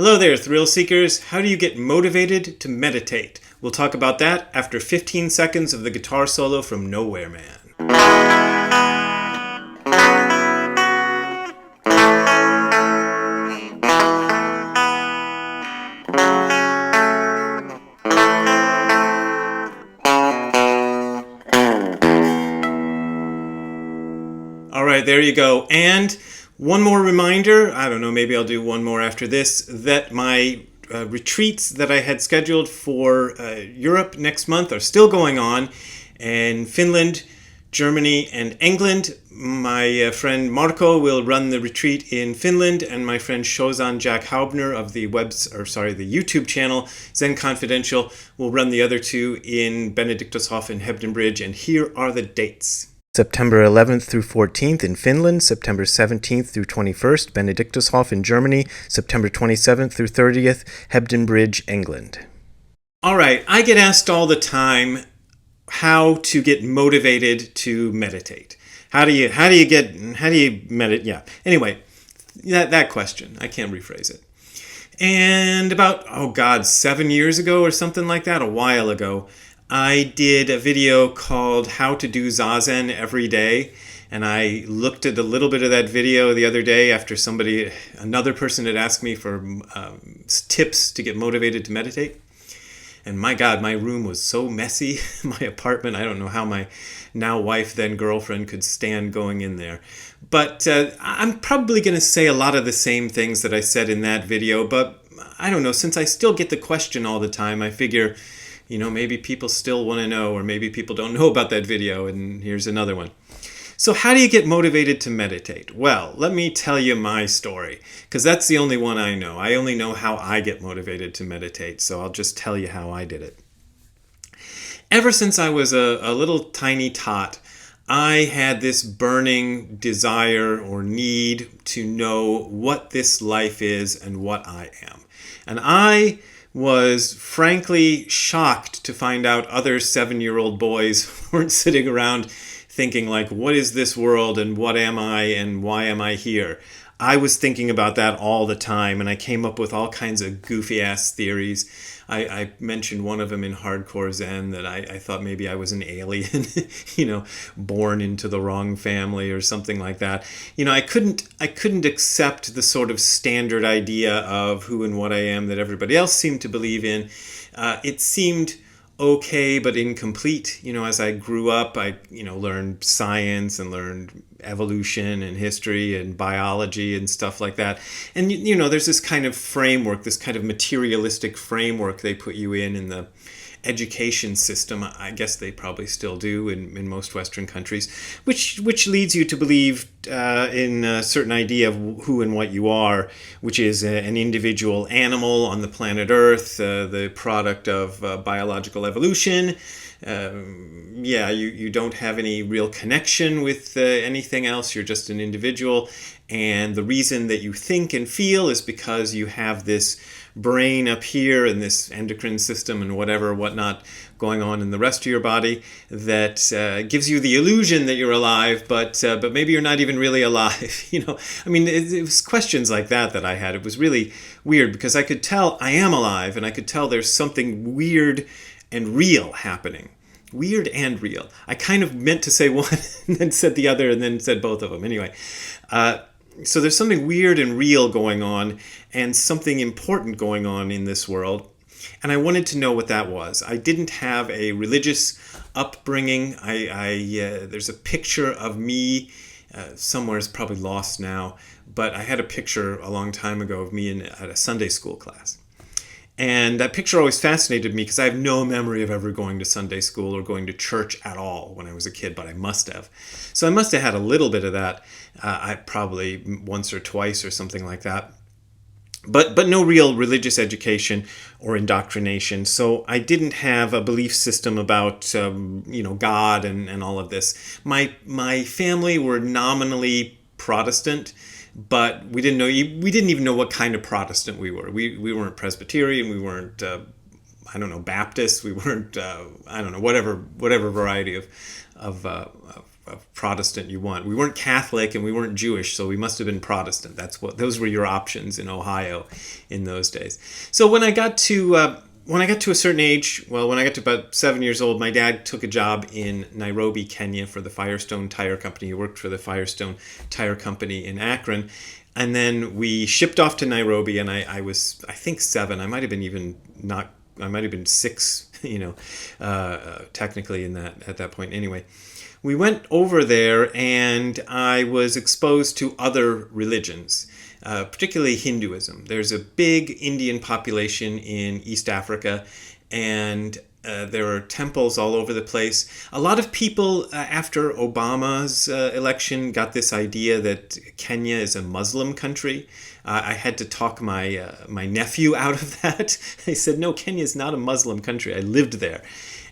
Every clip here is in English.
Hello there, thrill seekers. How do you get motivated to meditate? We'll talk about that after 15 seconds of the guitar solo from Nowhere Man. All right, there you go. And one more reminder, I don't know, maybe I'll do one more after this, that my retreats that I had scheduled for Europe next month are still going on. In Finland, Germany, and England. My friend Marco will run the retreat in Finland, and my friend Shozan Jack Haubner of the the YouTube channel Zen Confidential will run the other two in Benedictushof and Hebden Bridge. And here are the dates. September 11th through 14th in Finland, September 17th through 21st, Benedictushof in Germany, September 27th through 30th, Hebden Bridge, England. All right, I get asked all the time how to get motivated to meditate. How do you meditate? Yeah. Anyway, that question, I can't rephrase it. And about, 7 years ago or something like that, a while ago, I did a video called How to Do Zazen Every Day, and I looked at a little bit of that video the other day after another person had asked me for tips to get motivated to meditate. And my God, my room was so messy, my apartment. I don't know how my now wife, then girlfriend, could stand going in there. But I'm probably going to say a lot of the same things that I said in that video, but I don't know, since I still get the question all the time, I figure, maybe people still want to know, or maybe people don't know about that video, and here's another one. So how do you get motivated to meditate? Well, let me tell you my story, because that's the only one I know. I only know how I get motivated to meditate, so I'll just tell you how I did it. Ever since I was a little tiny tot, I had this burning desire or need to know what this life is and what I am. And I was frankly shocked to find out other 7-year-old boys weren't sitting around thinking like, what is this world and what am I and why am I here? I was thinking about that all the time, and I came up with all kinds of goofy ass theories. I mentioned one of them in Hardcore Zen, that I thought maybe I was an alien, born into the wrong family or something like that. I couldn't accept the sort of standard idea of who and what I am that everybody else seemed to believe in. It seemed okay, but incomplete. As I grew up, I learned science and learned evolution and history and biology and stuff like that. And there's this kind of framework, this kind of materialistic framework they put you in the education system. I guess they probably still do in most Western countries, which leads you to believe in a certain idea of who and what you are, which is an individual animal on the planet Earth, the product of biological evolution. You don't have any real connection with anything else. You're just an individual, and the reason that you think and feel is because you have this brain up here and this endocrine system and whatnot going on in the rest of your body that gives you the illusion that you're alive, but maybe you're not even really alive. It was questions like that I had. It was really weird because I could tell I am alive, and I could tell there's something weird and real happening. Weird and real. I kind of meant to say one and then said the other and then said both of them. Anyway, so there's something weird and real going on and something important going on in this world. And I wanted to know what that was. I didn't have a religious upbringing. There's a picture of me somewhere, it's probably lost now, but I had a picture a long time ago of me at a Sunday school class. And that picture always fascinated me because I have no memory of ever going to Sunday school or going to church at all when I was a kid, but I must have. So I must have had a little bit of that, I probably once or twice or something like that. But no real religious education or indoctrination. So I didn't have a belief system about God and all of this. My family were nominally Protestant, but we didn't even know what kind of Protestant we were. We weren't Presbyterian, we weren't Baptist, we weren't whatever variety of Protestant you want. We weren't Catholic and we weren't Jewish, so we must have been Protestant. Those were your options in Ohio in those days. So when I got to a certain age, well, when I got to about 7 years old, my dad took a job in Nairobi, Kenya for the Firestone Tire Company. He worked for the Firestone Tire Company in Akron. And then we shipped off to Nairobi, and I was, I think, 7. I might have been even not, I might have been 6, technically at that point. Anyway, we went over there, and I was exposed to other religions. Particularly Hinduism. There's a big Indian population in East Africa, and there are temples all over the place. A lot of people after Obama's election got this idea that Kenya is a Muslim country. I had to talk my nephew out of that. I said, no, Kenya is not a Muslim country. I lived there.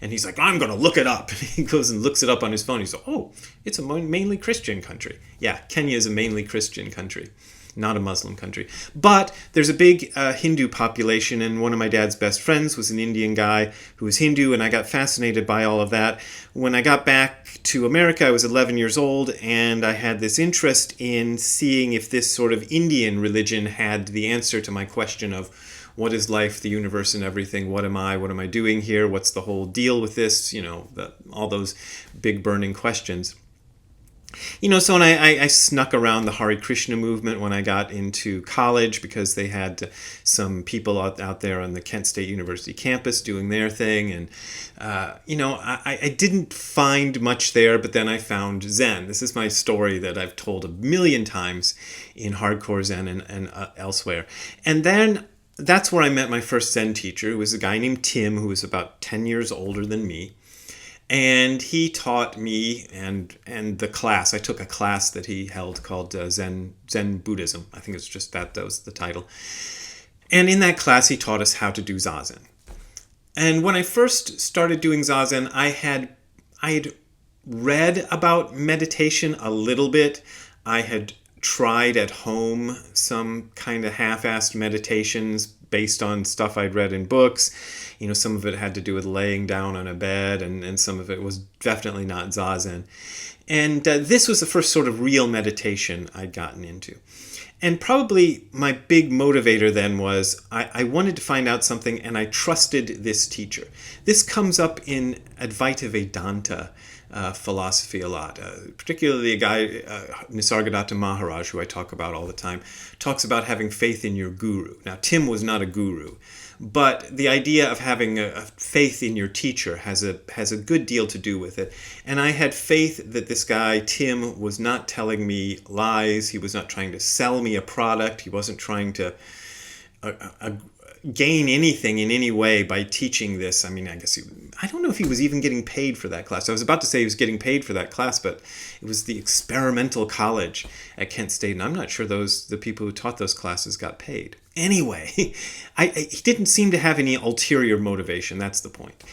And he's like, I'm going to look it up. And he goes and looks it up on his phone. He's like, oh, it's a mainly Christian country. Yeah, Kenya is a mainly Christian country. Not a Muslim country. But there's a big Hindu population, and one of my dad's best friends was an Indian guy who was Hindu, and I got fascinated by all of that. When I got back to America, I was 11 years old, and I had this interest in seeing if this sort of Indian religion had the answer to my question of what is life, the universe, and everything? What am I doing here? What's the whole deal with this? All those big burning questions. So when I snuck around the Hare Krishna movement when I got into college because they had some people out there on the Kent State University campus doing their thing. And, I didn't find much there, but then I found Zen. This is my story that I've told a million times in Hardcore Zen and elsewhere. And then that's where I met my first Zen teacher, who was a guy named Tim, who was about 10 years older than me. And he taught me and the class. I took a class that he held called Zen Buddhism. I think it's just that was the title. And in that class, he taught us how to do Zazen. And when I first started doing Zazen, I had read about meditation a little bit. I had tried at home some kind of half-assed meditations based on stuff I'd read in books. Some of it had to do with laying down on a bed, and some of it was definitely not Zazen. And this was the first sort of real meditation I'd gotten into. And probably my big motivator then was I wanted to find out something, and I trusted this teacher. This comes up in Advaita Vedanta philosophy a lot. Particularly a guy, Nisargadatta Maharaj, who I talk about all the time, talks about having faith in your guru. Now, Tim was not a guru, but the idea of having a faith in your teacher has a good deal to do with it. And I had faith that this guy, Tim, was not telling me lies. He was not trying to sell me a product. He wasn't trying to gain anything in any way by teaching this. I mean, I don't know if he was even getting paid for that class. I was about to say he was getting paid for that class, but it was the experimental college at Kent State, and I'm not sure the people who taught those classes got paid. Anyway, he didn't seem to have any ulterior motivation. That's the point.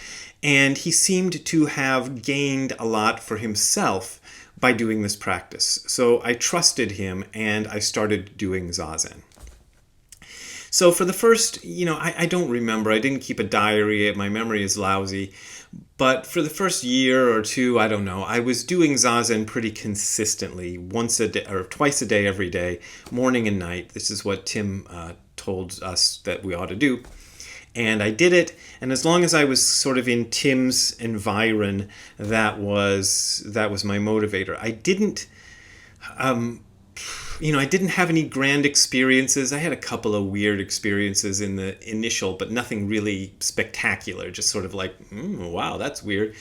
And he seemed to have gained a lot for himself by doing this practice. So I trusted him, and I started doing Zazen. So for the first, I don't remember. I didn't keep a diary. My memory is lousy. But for the first year or two, I don't know, I was doing Zazen pretty consistently, once a day or twice a day, every day, morning and night. This is what Tim told us that we ought to do. And I did it. And as long as I was sort of in Tim's environ, that was my motivator. I didn't have any grand experiences. I had a couple of weird experiences in the initial, but nothing really spectacular. Just sort of like, wow, that's weird.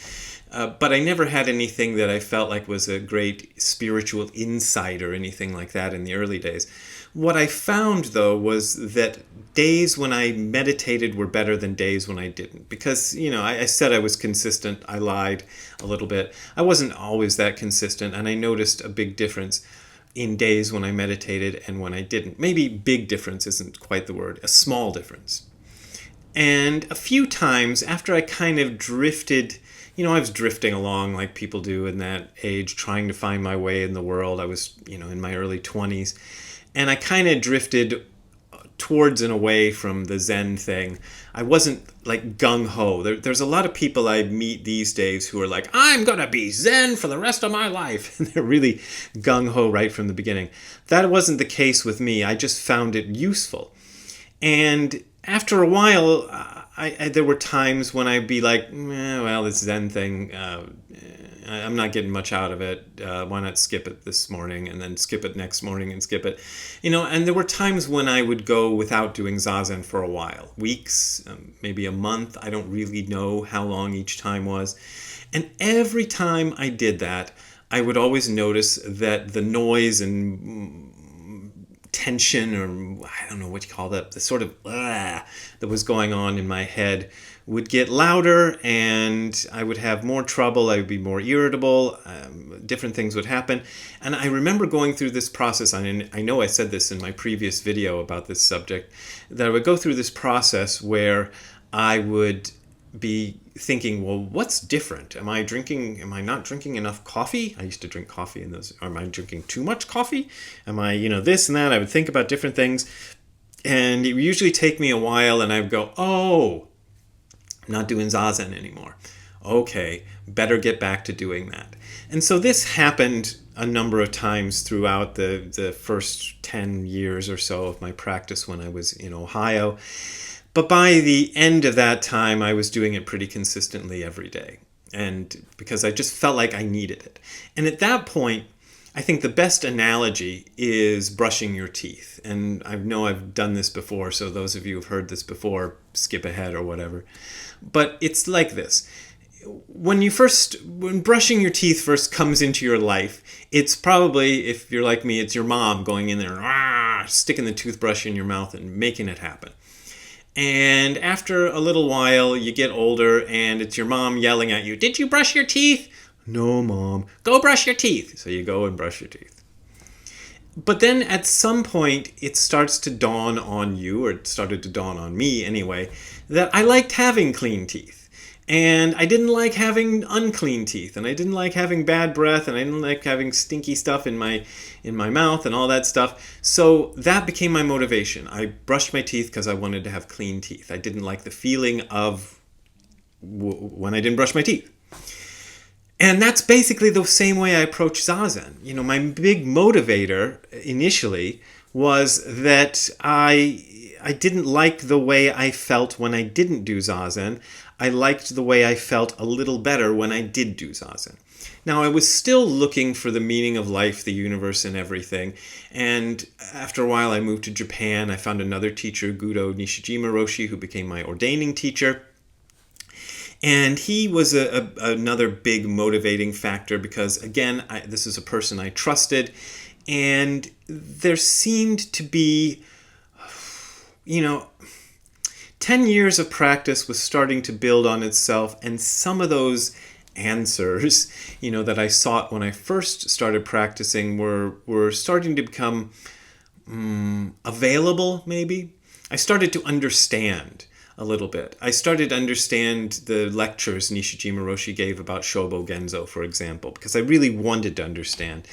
But I never had anything that I felt like was a great spiritual insight or anything like that in the early days. What I found, though, was that days when I meditated were better than days when I didn't. Because, I said I was consistent. I lied a little bit. I wasn't always that consistent, and I noticed a big difference in days when I meditated and when I didn't. Maybe big difference isn't quite the word, a small difference. And a few times after I kind of drifted, I was drifting along like people do in that age, trying to find my way in the world. I was, in my early 20s. And I kind of drifted towards and away from the Zen thing. I wasn't like gung-ho. There's a lot of people I meet these days who are like, I'm going to be Zen for the rest of my life. And they're really gung-ho right from the beginning. That wasn't the case with me. I just found it useful. And after a while, there were times when I'd be like, well, this Zen thing, I'm not getting much out of it. Why not skip it this morning and then skip it next morning and skip it? And there were times when I would go without doing Zazen for a while. Weeks, maybe a month. I don't really know how long each time was. And every time I did that, I would always notice that the noise and tension, or I don't know what you call that, the sort of that was going on in my head would get louder, and I would have more trouble. I would be more irritable. Different things would happen. And I remember going through this process, and I know I said this in my previous video about this subject, that I would go through this process where I would be thinking, well, what's different? Am I not drinking enough coffee? I used to drink coffee in those. Am I drinking too much coffee? Am I, this and that? I would think about different things. And it would usually take me a while, and I would go, oh, I'm not doing Zazen anymore. Okay, better get back to doing that. And so this happened a number of times throughout the first 10 years or so of my practice when I was in Ohio. But by the end of that time, I was doing it pretty consistently every day. And because I just felt like I needed it. And at that point, I think the best analogy is brushing your teeth. And I know I've done this before, so those of you who've heard this before, skip ahead or whatever. But it's like this. When brushing your teeth first comes into your life, it's probably, if you're like me, it's your mom going in there, sticking the toothbrush in your mouth and making it happen. And after a little while, you get older, and it's your mom yelling at you, "Did you brush your teeth?" "No, Mom." "Go brush your teeth." So you go and brush your teeth. But then at some point, it starts to dawn on you, or it started to dawn on me anyway, that I liked having clean teeth. And I didn't like having unclean teeth, and I didn't like having bad breath, and I didn't like having stinky stuff in my mouth and all that stuff. So that became my motivation. I brushed my teeth because I wanted to have clean teeth. I didn't like the feeling of when I didn't brush my teeth. And that's basically the same way I approach Zazen. My big motivator initially was that I didn't like the way I felt when I didn't do Zazen. I liked the way I felt a little better when I did do Zazen. Now, I was still looking for the meaning of life, the universe, and everything. And after a while, I moved to Japan. I found another teacher, Gudo Nishijima Roshi, who became my ordaining teacher. And he was another big motivating factor because, again, this is a person I trusted. And there seemed to be, 10 years of practice was starting to build on itself, and some of those answers, that I sought when I first started practicing were starting to become available, maybe. I started to understand a little bit. I started to understand the lectures Nishijima Roshi gave about Shobo Genzo, for example, because I really wanted to understand.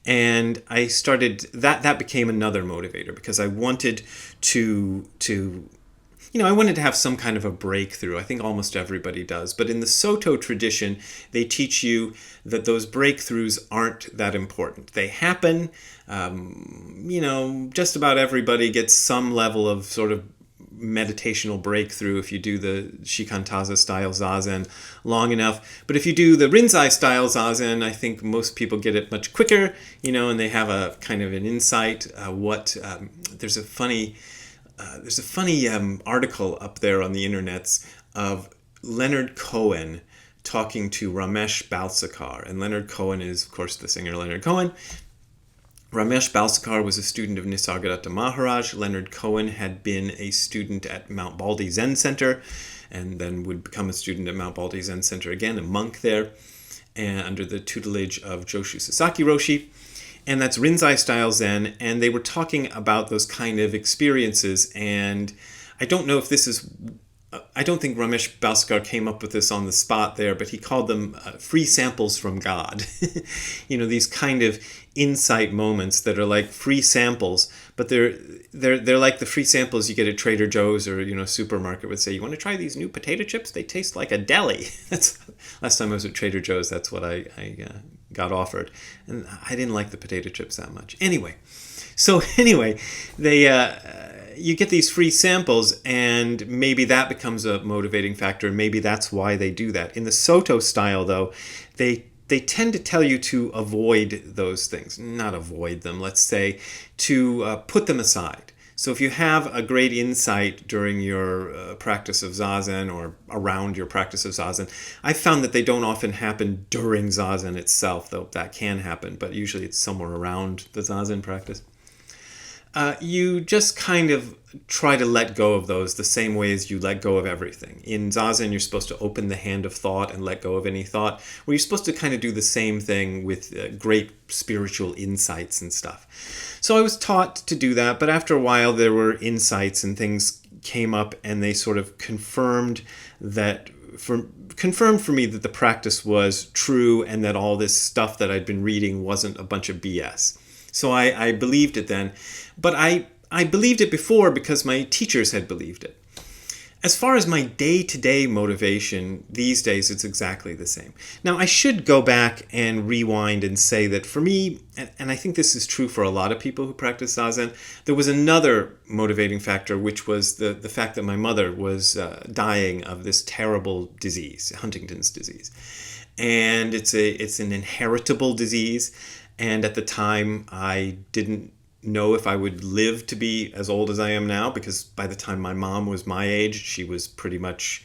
And I started, that became another motivator because I wanted to I wanted to have some kind of a breakthrough. I think almost everybody does. But in the Soto tradition, they teach you that those breakthroughs aren't that important. They happen. Just about everybody gets some level of sort of meditational breakthrough if you do the Shikantaza style Zazen long enough. But if you do the Rinzai style Zazen, I think most people get it much quicker, and they have a kind of an insight. There's a funny article up there on the internets of Leonard Cohen talking to Ramesh Balsekar. And Leonard Cohen is, of course, the singer Leonard Cohen. Ramesh Balsekar was a student of Nisargadatta Maharaj. Leonard Cohen had been a student at Mount Baldy Zen Center and then would become a student at Mount Baldy Zen Center again, a monk there, and under the tutelage of Joshu Sasaki Roshi. And that's Rinzai style Zen, and they were talking about those kind of experiences. And I don't know if this is I don't think Ramesh Balsekar came up with this on the spot there, but he called them free samples from God. These kind of insight moments that are like free samples, but they're like the free samples you get at Trader Joe's or supermarket would say, you want to try these new potato chips? They taste like a deli. That's last time I was at Trader Joe's. That's what I got offered, and I didn't like the potato chips that much. Anyway, they. You get these free samples, and maybe that becomes a motivating factor. Maybe that's why they do that. In the Soto style, though, they tend to tell you to avoid those things. Not avoid them, let's say, to put them aside. So if you have a great insight during your practice of Zazen or around your practice of Zazen, I've found that they don't often happen during Zazen itself, though that can happen, but usually it's somewhere around the Zazen practice. You just kind of try to let go of those the same way as you let go of everything. In Zazen, you're supposed to open the hand of thought and let go of any thought. Well, you're supposed to kind of do the same thing with great spiritual insights and stuff. So I was taught to do that, but after a while there were insights and things came up, and they sort of confirmed for me that the practice was true and that all this stuff that I'd been reading wasn't a bunch of BS. So I believed it then, but I believed it before because my teachers had believed it. As far as my day-to-day motivation, these days it's exactly the same. Now, I should go back and rewind and say that for me, and I think this is true for a lot of people who practice Zazen, there was another motivating factor, which was the fact that my mother was dying of this terrible disease, Huntington's disease. And it's an inheritable disease. And at the time, I didn't know if I would live to be as old as I am now, because by the time my mom was my age, she was pretty much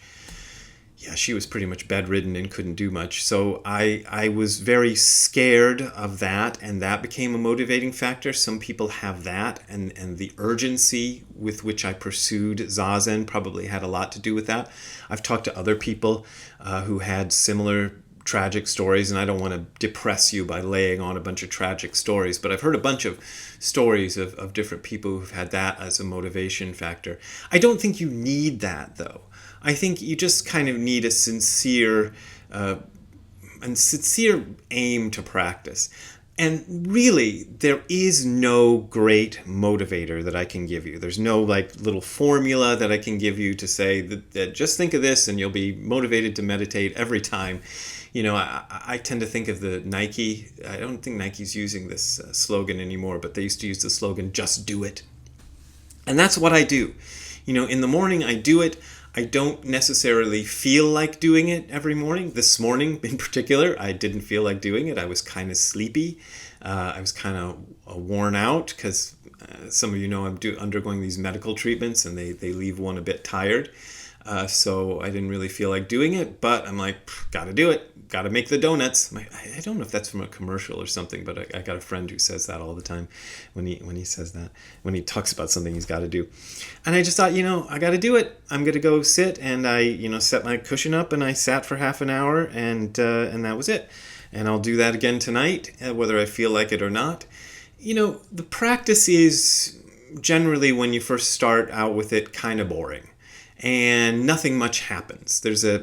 bedridden and couldn't do much. So I was very scared of that, and that became a motivating factor. Some people have that, and the urgency with which I pursued Zazen probably had a lot to do with that. I've talked to other people who had similar tragic stories, and I don't want to depress you by laying on a bunch of tragic stories, but I've heard a bunch of stories of different people who've had that as a motivation factor. I don't think you need that, though. I think you just kind of need a sincere aim to practice. And really, there is no great motivator that I can give you. There's no little formula that I can give you to say that just think of this and you'll be motivated to meditate every time. I tend to think of the Nike. I don't think Nike's using this slogan anymore, but they used to use the slogan, just do it. And that's what I do. In the morning I do it. I don't necessarily feel like doing it every morning. This morning in particular, I didn't feel like doing it. I was kind of sleepy. I was kind of worn out because some of you know I'm undergoing these medical treatments, and they leave one a bit tired. So I didn't really feel like doing it, but I'm like, gotta do it. Gotta make the donuts. I don't know if that's from a commercial or something, but I got a friend who says that all the time when he says that, when he talks about something he's got to do. And I just thought, I got to do it. I'm going to go sit, and I, set my cushion up, and I sat for half an hour, and that was it. And I'll do that again tonight, whether I feel like it or not. The practice is generally, when you first start out with it, kind of boring. And nothing much happens. There's a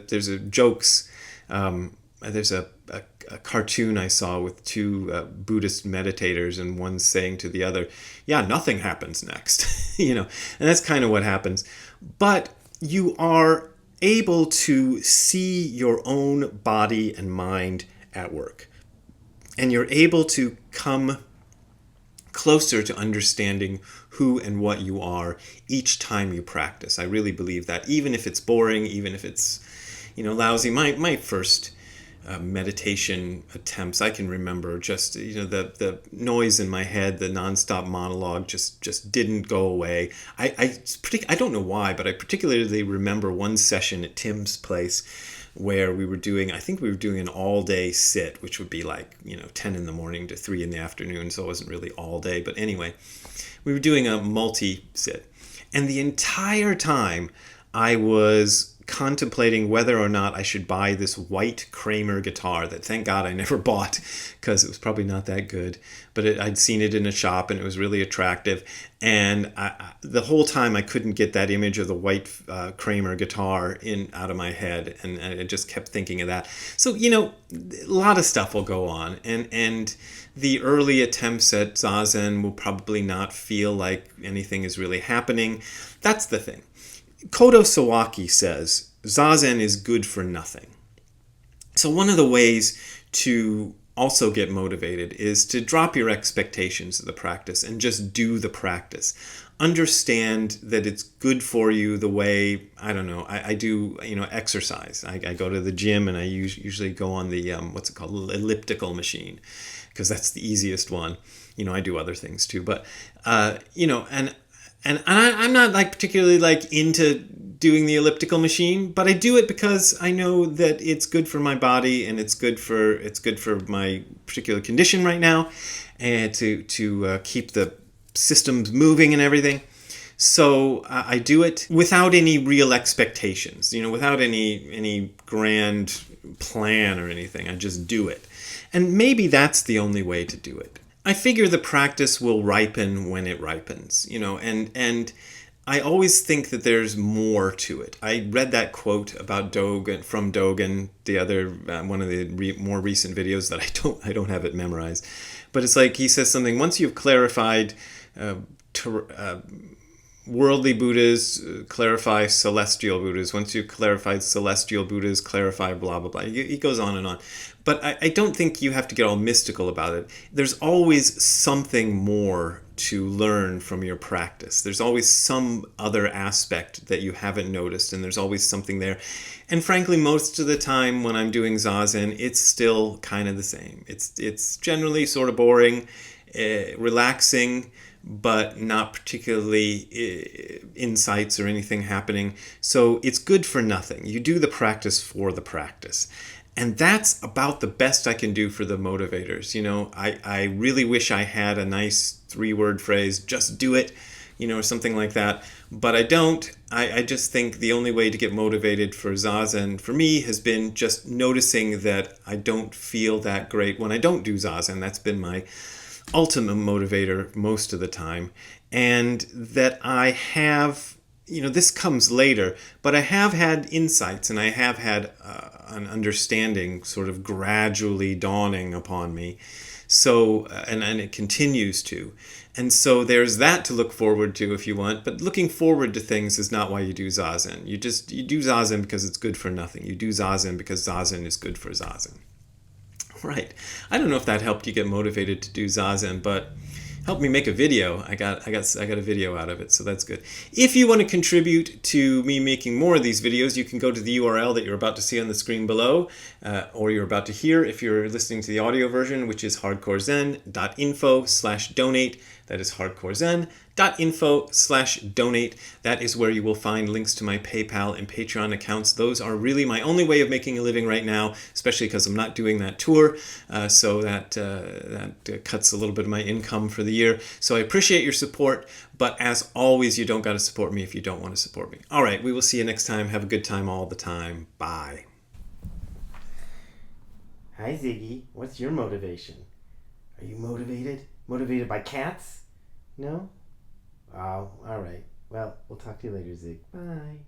cartoon I saw with two Buddhist meditators, and one saying to the other, yeah, nothing happens next. And that's kind of what happens. But you are able to see your own body and mind at work. And you're able to come closer to understanding who and what you are each time you practice. I really believe that, even if it's boring, even if it's lousy. My first meditation attempts, I can remember just the noise in my head, the nonstop monologue just didn't go away. I don't know why, but I particularly remember one session at Tim's place where I think we were doing an all-day sit, which would be 10 in the morning to 3 in the afternoon, so it wasn't really all day. But anyway, we were doing a multi-sit. And the entire time I was contemplating whether or not I should buy this white Kramer guitar that, thank God, I never bought because it was probably not that good. But I'd seen it in a shop and it was really attractive. And the whole time I couldn't get that image of the white Kramer guitar out of my head. And I just kept thinking of that. So, a lot of stuff will go on. And the early attempts at Zazen will probably not feel like anything is really happening. That's the thing. Kodo Sawaki says, Zazen is good for nothing. So one of the ways to also get motivated is to drop your expectations of the practice and just do the practice. Understand that it's good for you the way, I do, exercise. I go to the gym and I usually go on the, elliptical machine, because that's the easiest one. I do other things too, but, and I'm not particularly into doing the elliptical machine, but I do it because I know that it's good for my body and it's good for my particular condition right now, and to keep the systems moving and everything. So I do it without any real expectations, without any grand plan or anything. I just do it. And maybe that's the only way to do it. I figure the practice will ripen when it ripens, and I always think that there's more to it. I read that quote about Dogen, from Dogen, the other one of the more recent videos that I don't have it memorized, but it's he says something, once you've clarified worldly Buddhas, clarify celestial Buddhas. Once you've clarified celestial Buddhas, clarify blah, blah, blah. He goes on and on. But I don't think you have to get all mystical about it. There's always something more to learn from your practice. There's always some other aspect that you haven't noticed, and there's always something there. And frankly, most of the time when I'm doing Zazen, it's still kind of the same. It's generally sort of boring, relaxing, but not particularly insights or anything happening. So it's good for nothing. You do the practice for the practice. And that's about the best I can do for the motivators. I really wish I had a nice 3-word phrase, just do it, or something like that. But I don't. I just think the only way to get motivated for Zazen for me has been just noticing that I don't feel that great when I don't do Zazen. That's been my ultimate motivator most of the time. And that I have, this comes later, but I have had insights and I have had an understanding sort of gradually dawning upon me. So, and it continues to. And so there's that to look forward to if you want, but looking forward to things is not why you do Zazen. You do Zazen because it's good for nothing. You do Zazen because Zazen is good for Zazen. Right. I don't know if that helped you get motivated to do Zazen, but helped me make a video. I got a video out of it, so that's good. If you want to contribute to me making more of these videos, you can go to the URL that you're about to see on the screen below, or you're about to hear if you're listening to the audio version, which is hardcorezen.info/donate. That is hardcorezen.info/donate. That is where you will find links to my PayPal and Patreon accounts. Those are really my only way of making a living right now, especially because I'm not doing that tour, so that cuts a little bit of my income for the year. So I appreciate your support, but as always, you don't got to support me if you don't want to support me. All right, we will see you next time. Have a good time all the time. Bye. Hi, Ziggy. What's your motivation? Are you motivated? Motivated by cats? No? Oh, all right. Well, we'll talk to you later, Zig. Bye.